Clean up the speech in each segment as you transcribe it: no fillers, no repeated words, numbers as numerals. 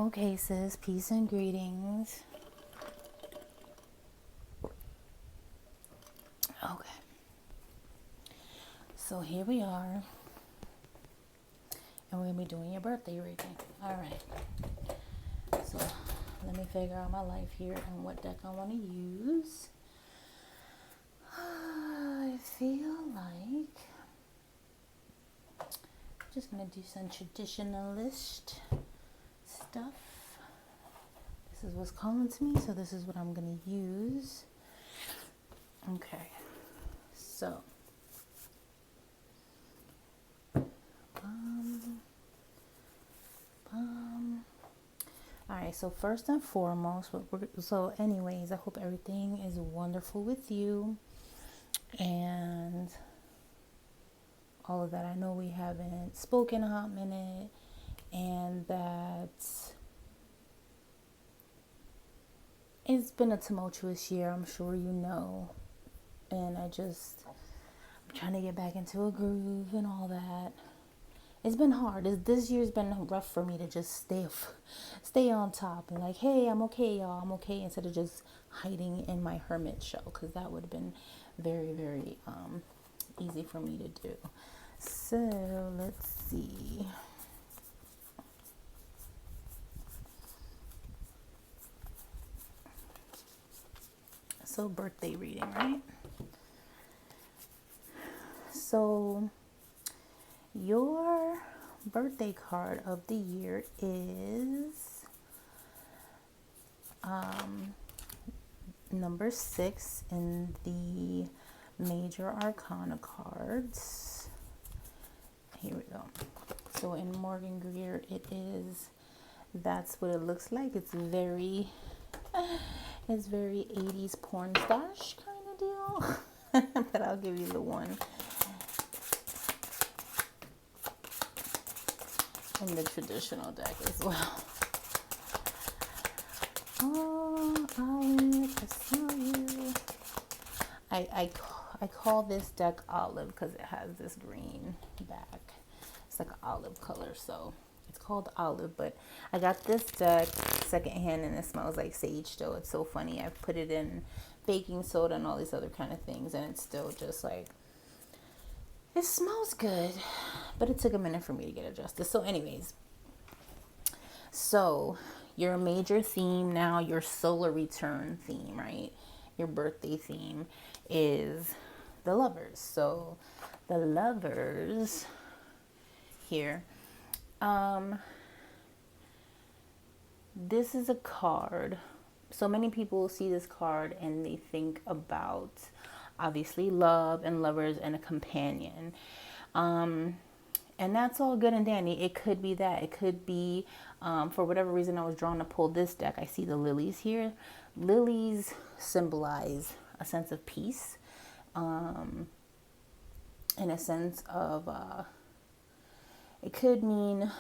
Okay, sis, peace and greetings. Okay, so here we are, and we're gonna be doing your birthday reading. All right, so let me figure out my life here and what deck I want to use. I feel like I'm just gonna do some traditionalist stuff. This is what's calling to me, so this is what I'm gonna use. Okay, so all right, so first and foremost, anyways, I hope everything is wonderful with you and all of that. I know we haven't spoken a hot minute, and that it's been a tumultuous year, I'm sure you know, and I'm trying to get back into a groove and all that. It's been hard. This year's been rough for me to just stay on top and like, hey, I'm okay, y'all, I'm okay, instead of just hiding in my hermit shell, because that would have been very, very easy for me to do. So let's see. So birthday reading, right? So your birthday card of the year is number 6 in the major arcana cards. Here we go. So in Morgan Greer, that's what it looks like. It's very 80s porn stash kind of deal. But I'll give you the one in the traditional deck as well. Oh, Olive, I saw you. I call this deck Olive because it has this green back. It's like an olive color, so it's called Olive. But I got this deck secondhand, and it smells like sage still. It's so funny. I've put it in baking soda and all these other kind of things, and it's still just like, it smells good, but it took a minute for me to get adjusted. So anyways, so your major theme now, your solar return theme, right? Your birthday theme is the Lovers. So the Lovers here, this is a card. So many people see this card and they think about obviously love and lovers and a companion. And that's all good and dandy. It could be that. It could be, for whatever reason, I was drawn to pull this deck. I see the lilies here. Lilies symbolize a sense of peace, and a sense of, it could mean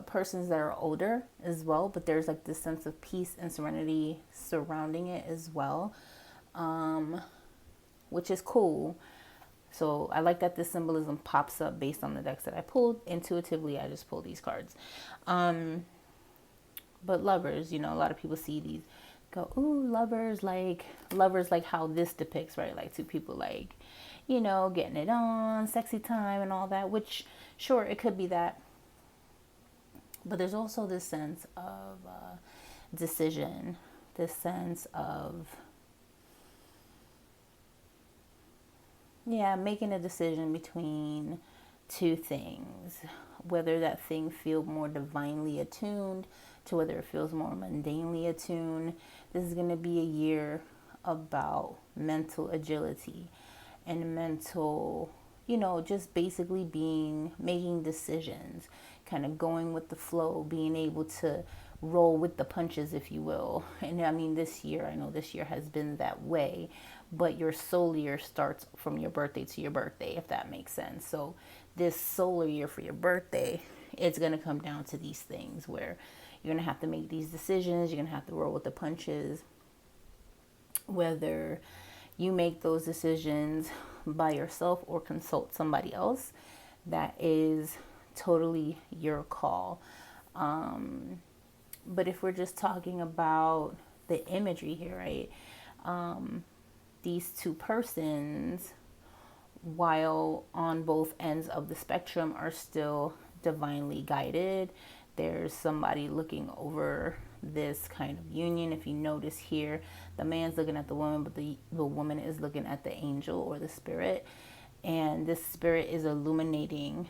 persons that are older as well, but there's like this sense of peace and serenity surrounding it as well, which is cool. So I like that this symbolism pops up based on the decks that I pulled. Intuitively, I just pulled these cards. But lovers, a lot of people see these, go, ooh, lovers like how this depicts, right? Like two people like, getting it on, sexy time and all that, which sure, it could be that. But there's also this sense of decision, this sense of, making a decision between two things, whether that thing feel more divinely attuned to whether it feels more mundanely attuned. This is going to be a year about mental agility and mental, just basically making decisions, kind of going with the flow, being able to roll with the punches, if you will. And I mean, I know this year has been that way, but your solar year starts from your birthday to your birthday, if that makes sense. So this solar year for your birthday, it's going to come down to these things where you're going to have to make these decisions. You're going to have to roll with the punches, whether you make those decisions by yourself or consult somebody else. That is totally your call. But if we're just talking about the imagery here, right? These two persons, while on both ends of the spectrum, are still divinely guided. There's somebody looking over this kind of union. If you notice here, the man's looking at the woman, but the woman is looking at the angel or the spirit. And this spirit is illuminating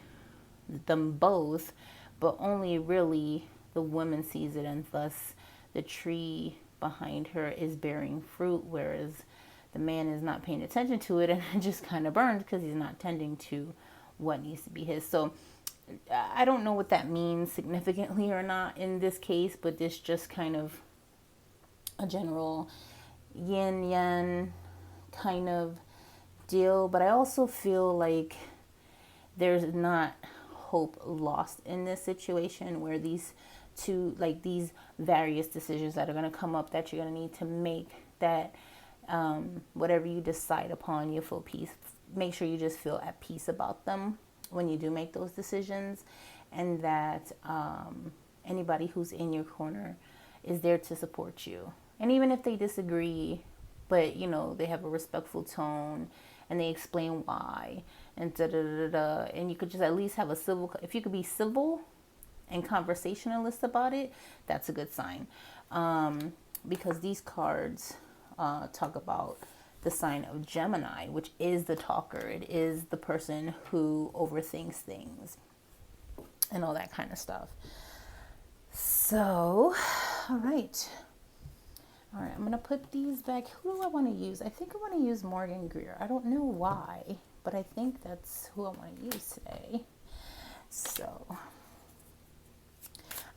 them both, but only really the woman sees it, and thus the tree behind her is bearing fruit, whereas the man is not paying attention to it, and it just kind of burns because he's not tending to what needs to be his. So I don't know what that means significantly or not in this case, but this just kind of a general yin yang kind of deal. But I also feel like there's not hope lost in this situation, where these two, like these various decisions that are going to come up that you're going to need to make, that whatever you decide upon, you feel peace. Make sure you just feel at peace about them when you do make those decisions, and that anybody who's in your corner is there to support you. And even if they disagree, but you know, they have a respectful tone and they explain why, and da da da da, and you could just at least have a civil, if you could be civil and conversationalist about it, that's a good sign. Because these cards talk about the sign of Gemini, which is the talker. It is the person who overthinks things and all that kind of stuff. So, all right, I'm going to put these back. Who do I want to use? I think I want to use Morgan Greer. I don't know why, but I think that's who I want to use today. So,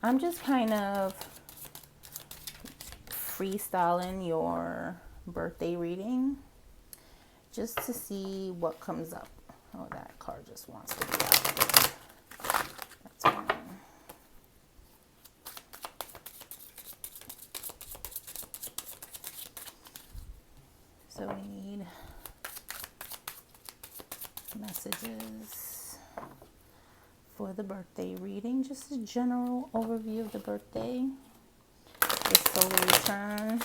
I'm just kind of freestyling your birthday reading just to see what comes up. Oh, that card just wants to be out. That's fine. So we need messages for the birthday reading, just a general overview of the birthday, the solar return.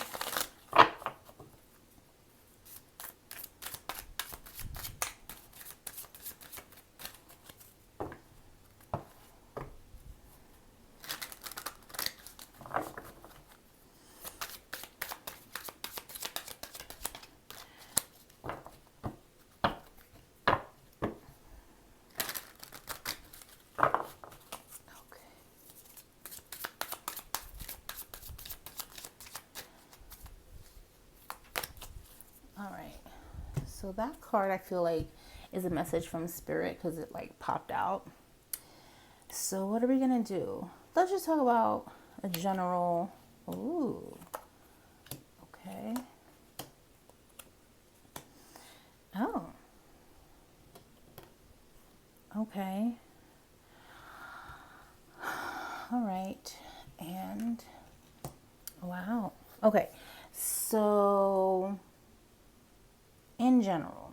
So that card, I feel like, is a message from Spirit because it like popped out. So what are we going to do? Let's just talk about a general, ooh, okay. Oh, okay. All right. And wow. Okay. So in general,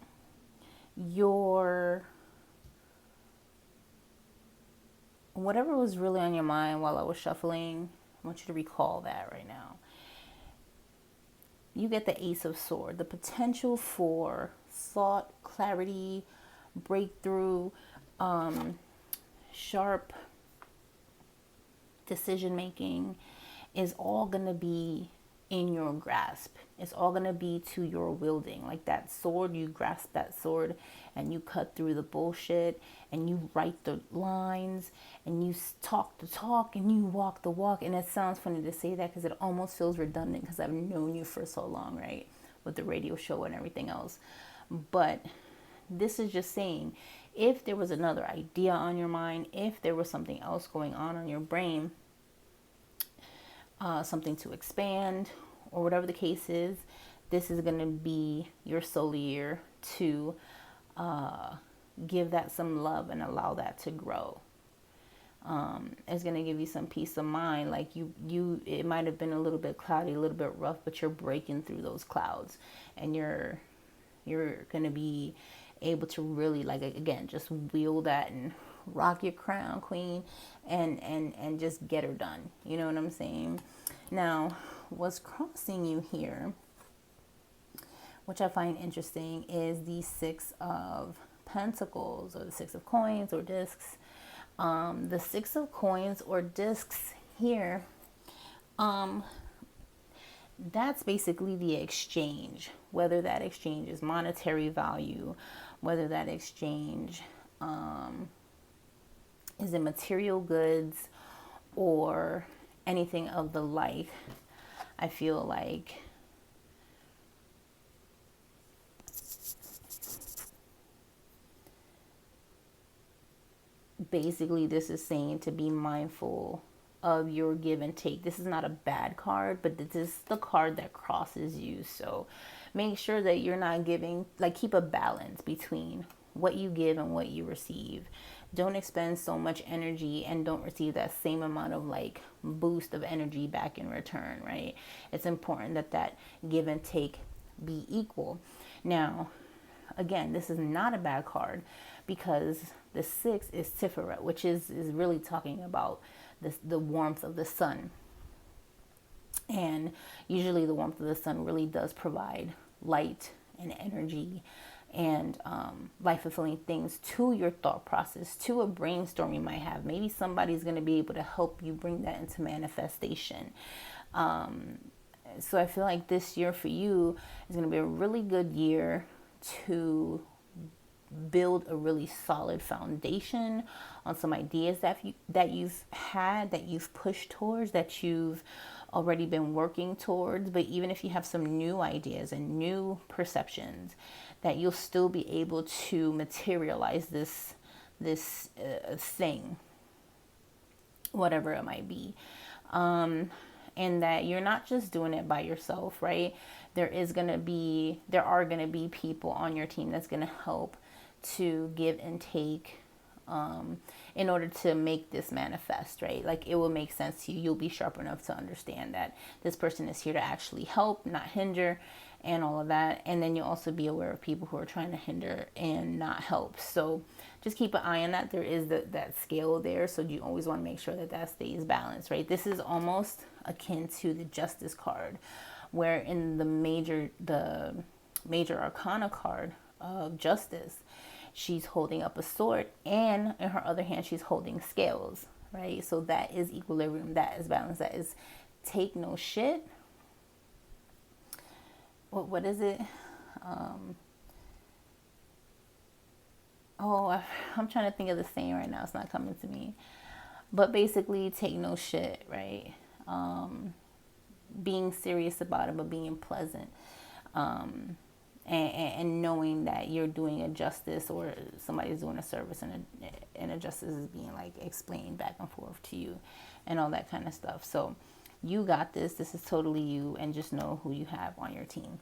whatever was really on your mind while I was shuffling, I want you to recall that right now. You get the Ace of Swords, the potential for thought, clarity, breakthrough, sharp decision making is all going to be in your grasp. It's all going to be to your wielding. Like that sword, you grasp that sword and you cut through the bullshit and you write the lines and you talk the talk and you walk the walk. And it sounds funny to say that because it almost feels redundant because I've known you for so long, right? With the radio show and everything else. But this is just saying, if there was another idea on your mind, if there was something else going on your brain, something to expand or whatever the case is, this is going to be your soul year to give that some love and allow that to grow. It's going to give you some peace of mind. Like it might have been a little bit cloudy, a little bit rough, but you're breaking through those clouds and you're going to be able to really, like, again, just wield that and rock your crown, queen, and just get her done. You know what I'm saying? Now, what's crossing you here, which I find interesting, is the Six of Pentacles, or the Six of Coins or discs. The Six of Coins or discs here, that's basically the exchange, whether that exchange is monetary value, whether that exchange is in material goods or anything of the like. I feel like basically this is saying to be mindful of your give and take. This is not a bad card, but this is the card that crosses you. So make sure that you're not giving, like, keep a balance between what you give and what you receive. Don't expend so much energy and don't receive that same amount of like boost of energy back in return, right? It's important that that give and take be equal. Now, again, this is not a bad card because the six is Tiferet, which is really talking about the warmth of the sun. And usually the warmth of the sun really does provide light and energy and life-fulfilling things to your thought process, to a brainstorm you might have. Maybe somebody's going to be able to help you bring that into manifestation. So I feel like this year for you is going to be a really good year to build a really solid foundation on some ideas that you've had, that you've pushed towards, that you've already been working towards. But even if you have some new ideas and new perceptions, that you'll still be able to materialize this thing, whatever it might be. And that you're not just doing it by yourself, right? There are going to be people on your team that's going to help to give and take in order to make this manifest, right? Like, it will make sense to you. You'll be sharp enough to understand that this person is here to actually help, not hinder, and all of that. And then you'll also be aware of people who are trying to hinder and not help. So just keep an eye on that. There is that scale there. So you always want to make sure that that stays balanced, right? This is almost akin to the Justice card, where in the major arcana card of Justice, she's holding up a sword, and in her other hand she's holding scales, right? So that is equilibrium, that is balance, that is take no shit. What is it? I'm trying to think of the saying right now. It's not coming to me. But basically, take no shit, right? Being serious about it, but being pleasant. And knowing that you're doing a justice, or somebody's doing a service, and a justice is being like explained back and forth to you and all that kind of stuff. So you got this. This is totally you, and just know who you have on your team.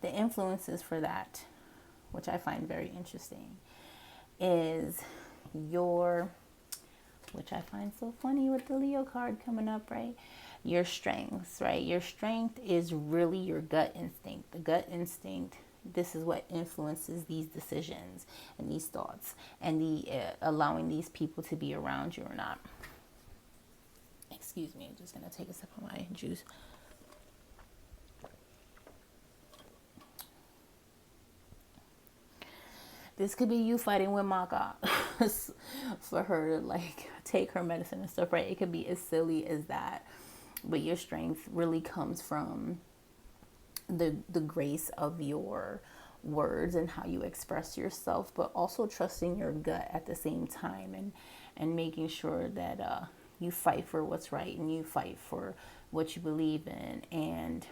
The influences for that, which I find very interesting, is which I find so funny with the Leo card coming up, right? Your strengths, right? Your strength is really your gut instinct. The gut instinct, this is what influences these decisions and these thoughts, and the allowing these people to be around you or not. Excuse me, I'm just going to take a sip of my juice. This could be you fighting with Maka for her to like take her medicine and stuff, right? It could be as silly as that. But your strength really comes from the grace of your words and how you express yourself, but also trusting your gut at the same time, and making sure that you fight for what's right, and you fight for what you believe in, and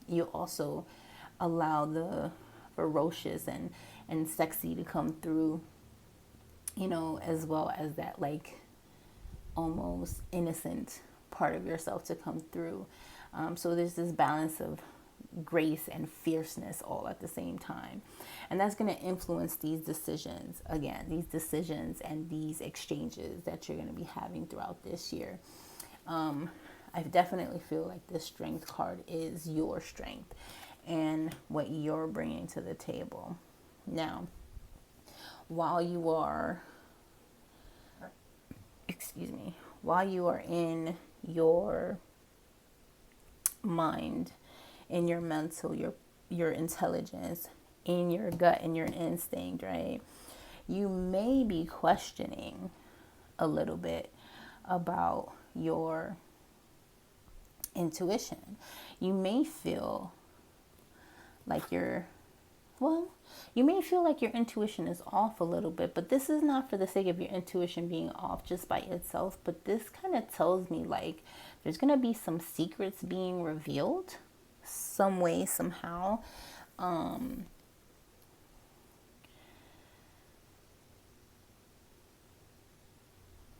you also allow the ferocious and sexy to come through, as well as that like almost innocent part of yourself to come through. So there's this balance of grace and fierceness all at the same time. And that's going to influence these decisions, again, these decisions and these exchanges that you're going to be having throughout this year. I definitely feel like this strength card is your strength and what you're bringing to the table. Now, while you are, excuse me, while you are in your mind, in your mental, your intelligence, in your gut and your instinct, right? You may be questioning a little bit about your intuition. You may feel like you may feel like your intuition is off a little bit, but this is not for the sake of your intuition being off just by itself. But this kind of tells me like there's going to be some secrets being revealed some way, somehow.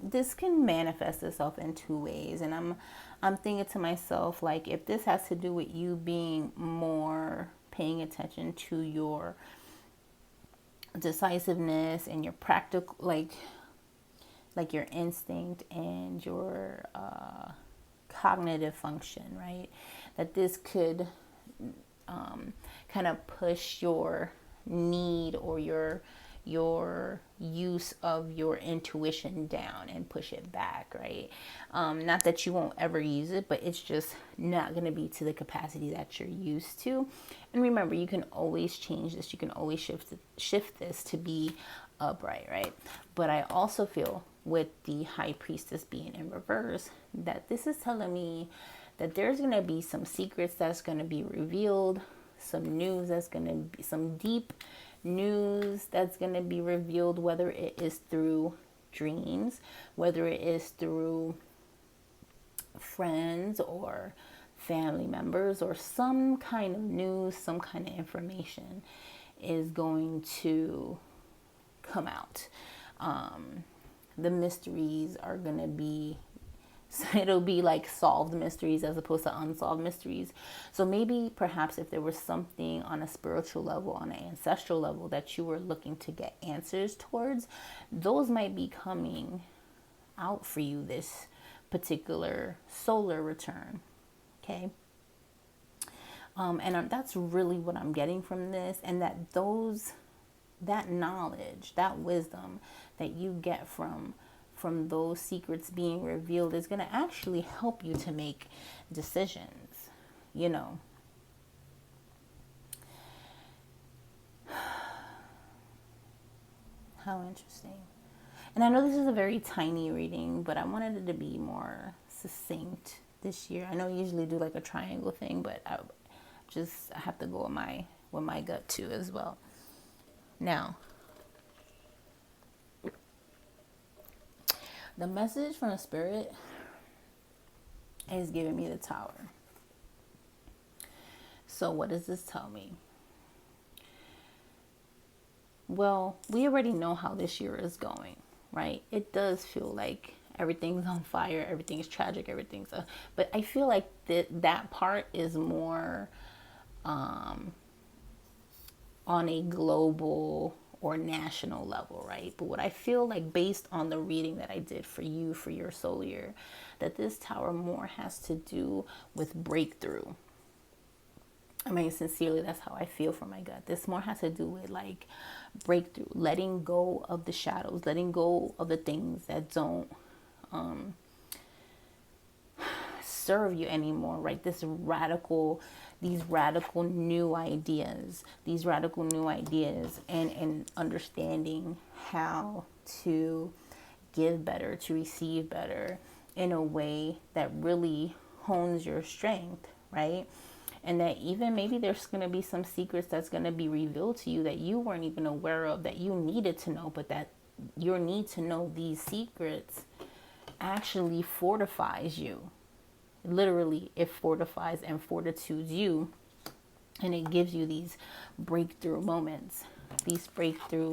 This can manifest itself in two ways, and I'm thinking to myself, like, if this has to do with you being more paying attention to your decisiveness and your practical, like your instinct and your cognitive function, right? That this could kind of push your need or your use of your intuition down and push it back, right? Not that you won't ever use it, but it's just not going to be to the capacity that you're used to. And remember, you can always change this. You can always shift this to be upright, right? But I also feel with the High Priestess being in reverse, that this is telling me that there's going to be some secrets that's going to be revealed, some news that's going to be, some deep news that's going to be revealed, whether it is through dreams, whether it is through friends or family members, or some kind of news, some kind of information is going to come out. The mysteries are going to be, so it'll be like solved mysteries as opposed to unsolved mysteries. So maybe perhaps if there was something on a spiritual level, on an ancestral level that you were looking to get answers towards, those might be coming out for you this particular solar return. Okay. And that's really what I'm getting from this, and that knowledge, that wisdom that you get from those secrets being revealed is going to actually help you to make decisions, you know. How interesting. And I know this is a very tiny reading, but I wanted it to be more succinct this year. I know you usually do like a triangle thing, but I have to go with my gut too as well. Now, the message from the Spirit is giving me the Tower. So what does this tell me? Well, we already know how this year is going, right? It does feel like everything's on fire, everything's tragic, but I feel like that part is more on a global or national level, right? But what I feel like, based on the reading that I did for you for your soul year, that this Tower more has to do with breakthrough. I mean, sincerely, that's how I feel from my gut. This more has to do with like breakthrough, letting go of the shadows, letting go of the things that don't serve you anymore, right? These radical new ideas, and understanding how to give better, to receive better in a way that really hones your strength, right? And that even maybe there's going to be some secrets that's going to be revealed to you that you weren't even aware of, that you needed to know, but that your need to know these secrets actually fortifies you. Literally, it fortifies and fortitudes you, and it gives you these breakthrough moments, these breakthrough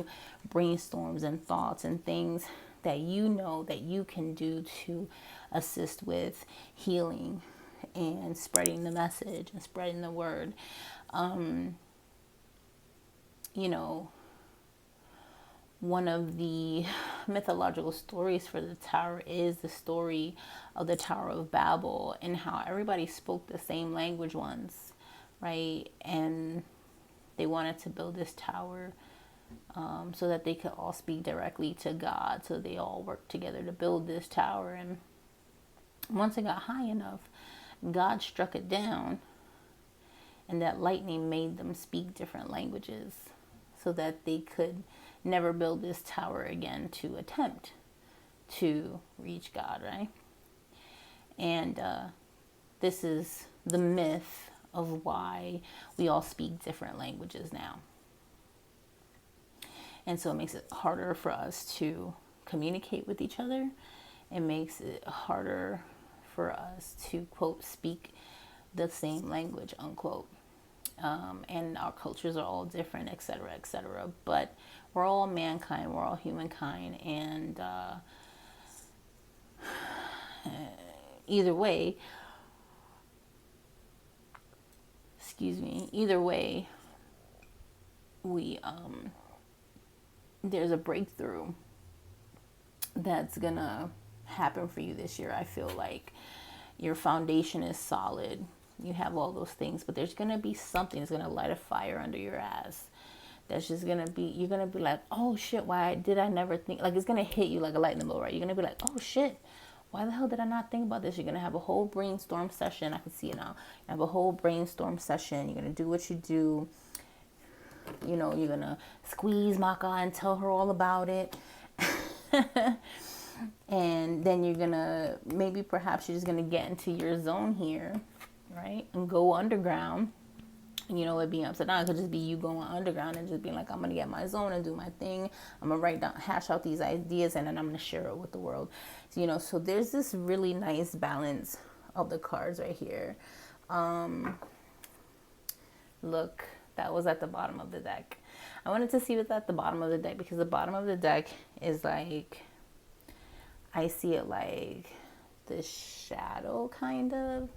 brainstorms and thoughts and things that you know that you can do to assist with healing and spreading the message and spreading the word. You know, one of the mythological stories for the Tower is the story of the Tower of Babel, and how everybody spoke the same language once, right? And they wanted to build this tower so that they could all speak directly to God. So they all worked together to build this tower. And once it got high enough, God struck it down, and that lightning made them speak different languages so that they could never build this tower again to attempt to reach God, right? And this is the myth of why we all speak different languages now. And so it makes it harder for us to communicate with each other. It makes it harder for us to, quote, speak the same language, unquote. And our cultures are all different, etc., etc. But we're all mankind, we're all humankind, and either way, we there's a breakthrough that's gonna happen for you this year. I feel like your foundation is solid. You have all those things, but there's gonna be something that's gonna light a fire under your ass. That's just gonna be, you're gonna be like, oh shit, why did I never think? Like, it's gonna hit you like a lightning bolt, right? You're gonna be like, oh shit, why the hell did I not think about this? You're gonna have a whole brainstorm session. I can see it now. You have a whole brainstorm session. You're gonna do what you do. You know, you're gonna squeeze Maka and tell her all about it. And then you're gonna, maybe perhaps you're just gonna get into your zone here, right? And go underground. And you know, it being upside down, it could just be you going underground and just being like, I'm gonna get my zone and do my thing. I'm gonna write down, hash out these ideas, and then I'm gonna share it with the world. So, you know, so there's this really nice balance of the cards right here. Look, that was at the bottom of the deck. I wanted to see what's at the bottom of the deck, because the bottom of the deck is like, I see it like the shadow kind of,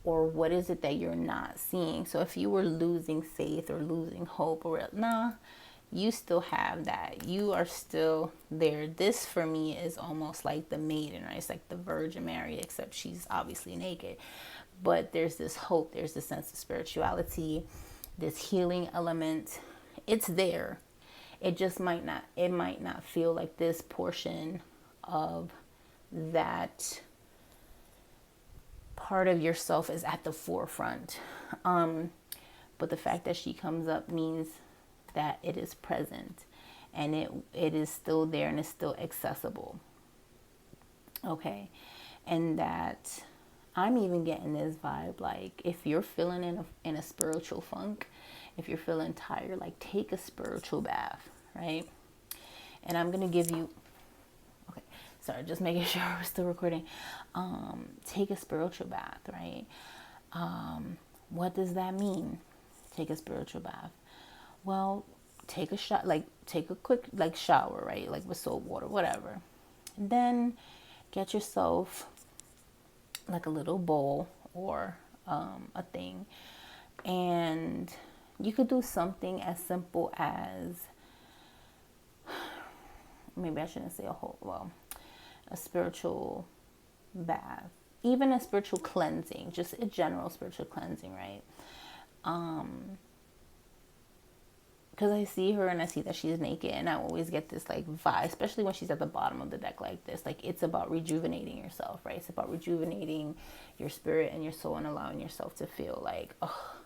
or what is it that you're not seeing? So if you were losing faith or losing hope, or nah, you still have that. You are still there. This for me is almost like the maiden, right? It's like the Virgin Mary, except she's obviously naked. But there's this hope, there's this sense of spirituality, this healing element. It's there. It just might not feel like this portion of that part of yourself is at the forefront. But the fact that she comes up means that it is present, and it is still there, and it's still accessible. Okay. And that I'm even getting this vibe, like if you're feeling in a spiritual funk, if you're feeling tired, like take a spiritual bath, right? And I'm gonna give you, okay, sorry, just making sure we're still recording. Take a spiritual bath, right? What does that mean? Take a spiritual bath. Well, take a shot, like take a quick like shower, right? Like with soap water, whatever. And then get yourself like a little bowl or a thing, and you could do something as simple as, maybe I shouldn't say a spiritual bath, even a spiritual cleansing, just a general spiritual cleansing, right? Because I see her and I see that she's naked, and I always get this like vibe, especially when she's at the bottom of the deck like this. Like, it's about rejuvenating yourself, right? It's about rejuvenating your spirit and your soul, and allowing yourself to feel like, oh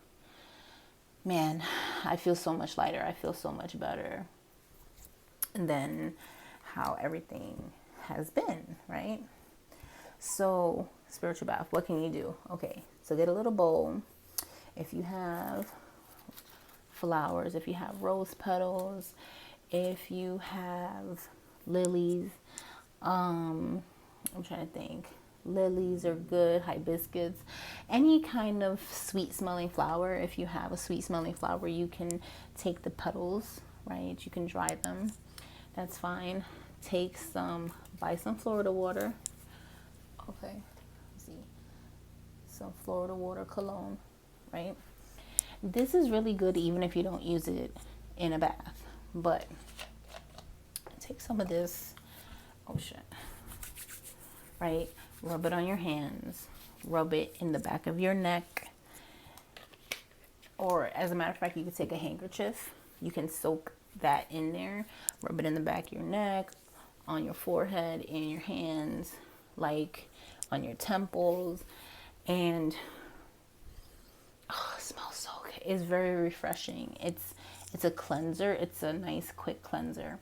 man, I feel so much lighter. I feel so much better than how everything has been, right? So, spiritual bath, what can you do? Okay, so get a little bowl. If you have flowers, if you have rose petals, if you have lilies, I'm trying to think, lilies are good, hibiscus, any kind of sweet smelling flower. If you have a sweet smelling flower, you can take the petals, right? You can dry them, that's fine. Buy some Florida water. Okay, let's see, some Florida water cologne, right? This is really good even if you don't use it in a bath, but take some of this, oh shit, right? Rub it on your hands, rub it in the back of your neck, or as a matter of fact, you can take a handkerchief. You can soak that in there. Rub it in the back of your neck, on your forehead, in your hands, like on your temples. And oh, it smells so good. It's very refreshing. It's a cleanser. It's a nice quick cleanser.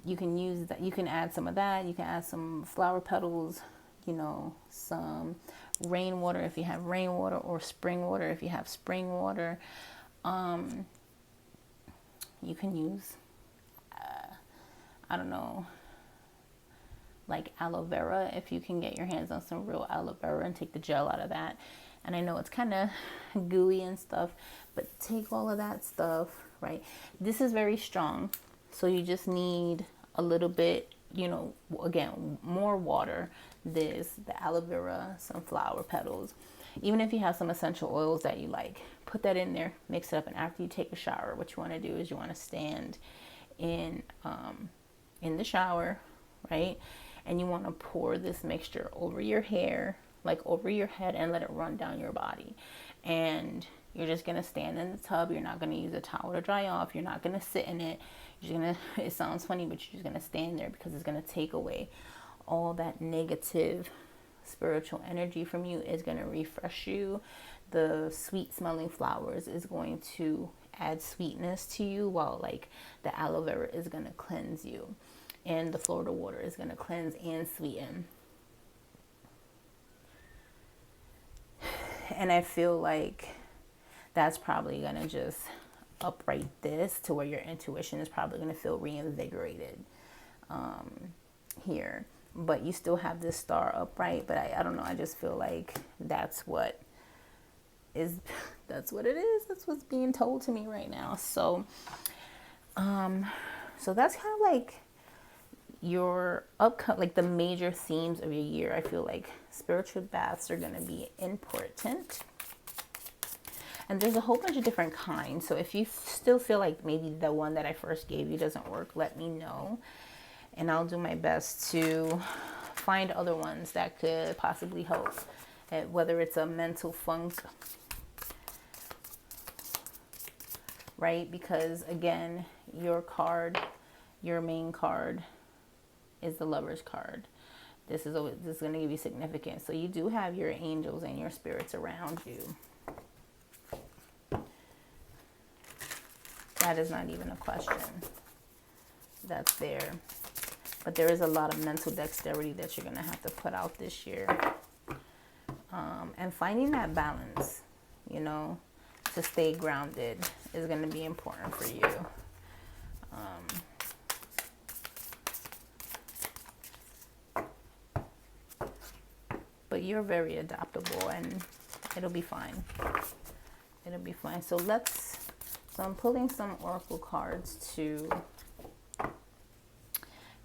You can use that. You can add some of that. You can add some flower petals, you know, some rainwater if you have rainwater, or spring water if you have spring water. You can use, I don't know, like aloe vera if you can get your hands on some real aloe vera and take the gel out of that. And I know it's kind of gooey and stuff, but take all of that stuff, right? This is very strong, so you just need a little bit, you know, again, more water, the aloe vera, some flower petals. Even if you have some essential oils that you like, put that in there, mix it up, and after you take a shower, what you want to do is you want to stand in the shower, right? And you want to pour this mixture over your hair, like over your head, and let it run down your body. And you're just going to stand in the tub. You're not going to use a towel to dry off. You're not going to sit in it. You're going to, it sounds funny, but you're just going to stand there, because it's going to take away all that negative spiritual energy from you. Is going to refresh you. The sweet smelling flowers is going to add sweetness to you, while like the aloe vera is going to cleanse you, and the Florida water is going to cleanse and sweeten. And I feel like that's probably going to just upright this to where your intuition is probably going to feel reinvigorated here. But you still have this star upright, but I don't know, I just feel like that's what it is. That's what's being told to me right now. So so that's kind of like your like the major themes of your year. I feel like spiritual baths are going to be important. And there's a whole bunch of different kinds. So if you still feel like maybe the one that I first gave you doesn't work, let me know. And I'll do my best to find other ones that could possibly help. Whether it's a mental funk, right? Because again, your main card is the Lover's card. This is going to give you significance. So you do have your angels and your spirits around you. That is not even a question. That's there. But there is a lot of mental dexterity that you're going to have to put out this year. And finding that balance, you know, to stay grounded is going to be important for you. But you're very adaptable, and it'll be fine. It'll be fine. So I'm pulling some oracle cards to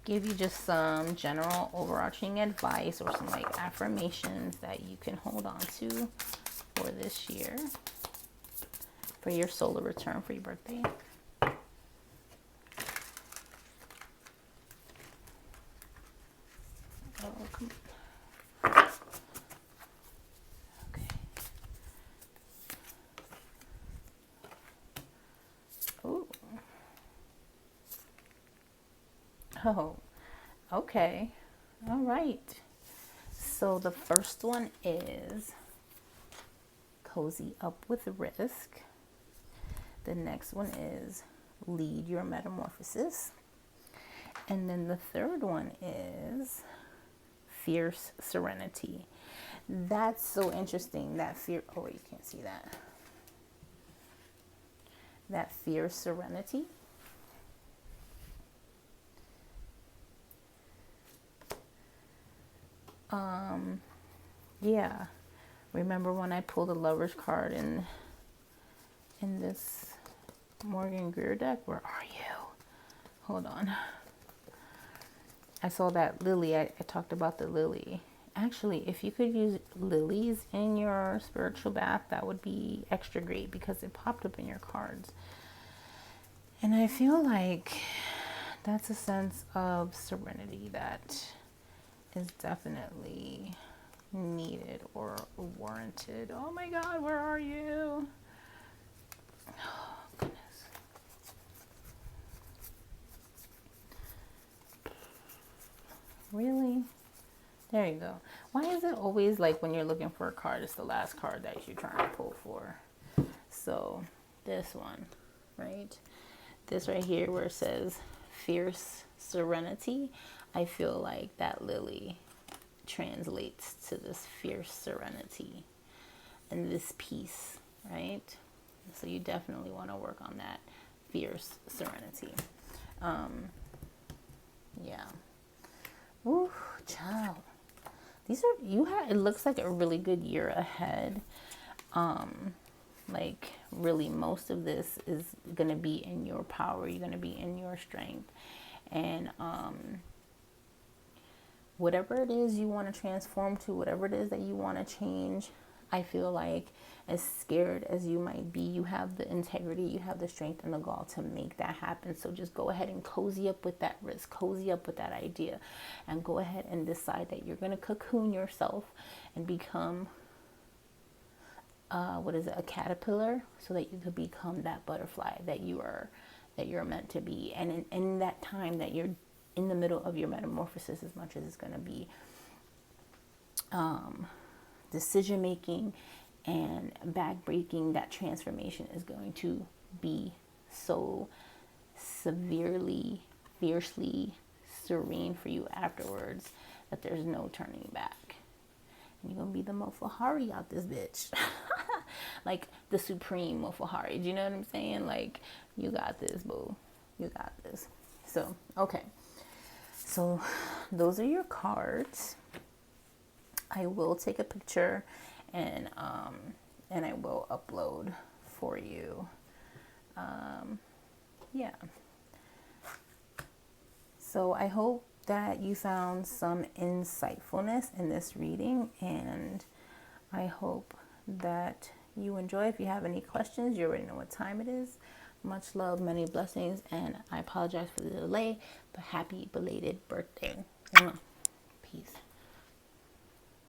give you just some general overarching advice, or some like affirmations that you can hold on to for this year, for your solar return for your birthday. Oh, come on. Okay. Ooh. Oh, okay. All right. So the first one is cozy up with risk. The next one is lead your metamorphosis. And then the third one is fierce serenity. That's so interesting. That fear. Oh, you can't see that. That fierce serenity. Yeah. Remember when I pulled the Lover's card in this Morgan Greer deck? Where are you? Hold on. I saw that lily. I talked about the lily. Actually, if you could use lilies in your spiritual bath, that would be extra great, because it popped up in your cards. And I feel like that's a sense of serenity that is definitely needed or warranted. Oh my God, where are you? Oh, goodness. There you go. Why is it always like when you're looking for a card, it's the last card that you're trying to pull for? So this one, right? This right here where it says fierce serenity, I feel like that lily translates to this fierce serenity and this peace, right? So you definitely want to work on that fierce serenity. Yeah. Ooh, child. These are, you have, it looks like a really good year ahead. Like really most of this is going to be in your power. You're going to be in your strength. And whatever it is you want to transform to, whatever it is that you want to change, I feel like as scared as you might be, you have the integrity, you have the strength and the gall to make that happen. So just go ahead and cozy up with that risk, cozy up with that idea, and go ahead and decide that you're going to cocoon yourself and become a caterpillar, so that you could become that butterfly that you're meant to be. And in that time that you're in the middle of your metamorphosis, as much as it's going to be decision making and backbreaking, that transformation is going to be so severely, fiercely serene for you afterwards that there's no turning back. And you're gonna be the Mofahari out this bitch. Like the supreme Mofahari. Do you know what I'm saying? Like, you got this, boo. You got this. So, okay. So those are your cards. I will take a picture and I will upload for you. Yeah. So I hope that you found some insightfulness in this reading, and I hope that you enjoy. If you have any questions, you already know what time it is. Much love, many blessings, and I apologize for the delay, but happy belated birthday. Peace.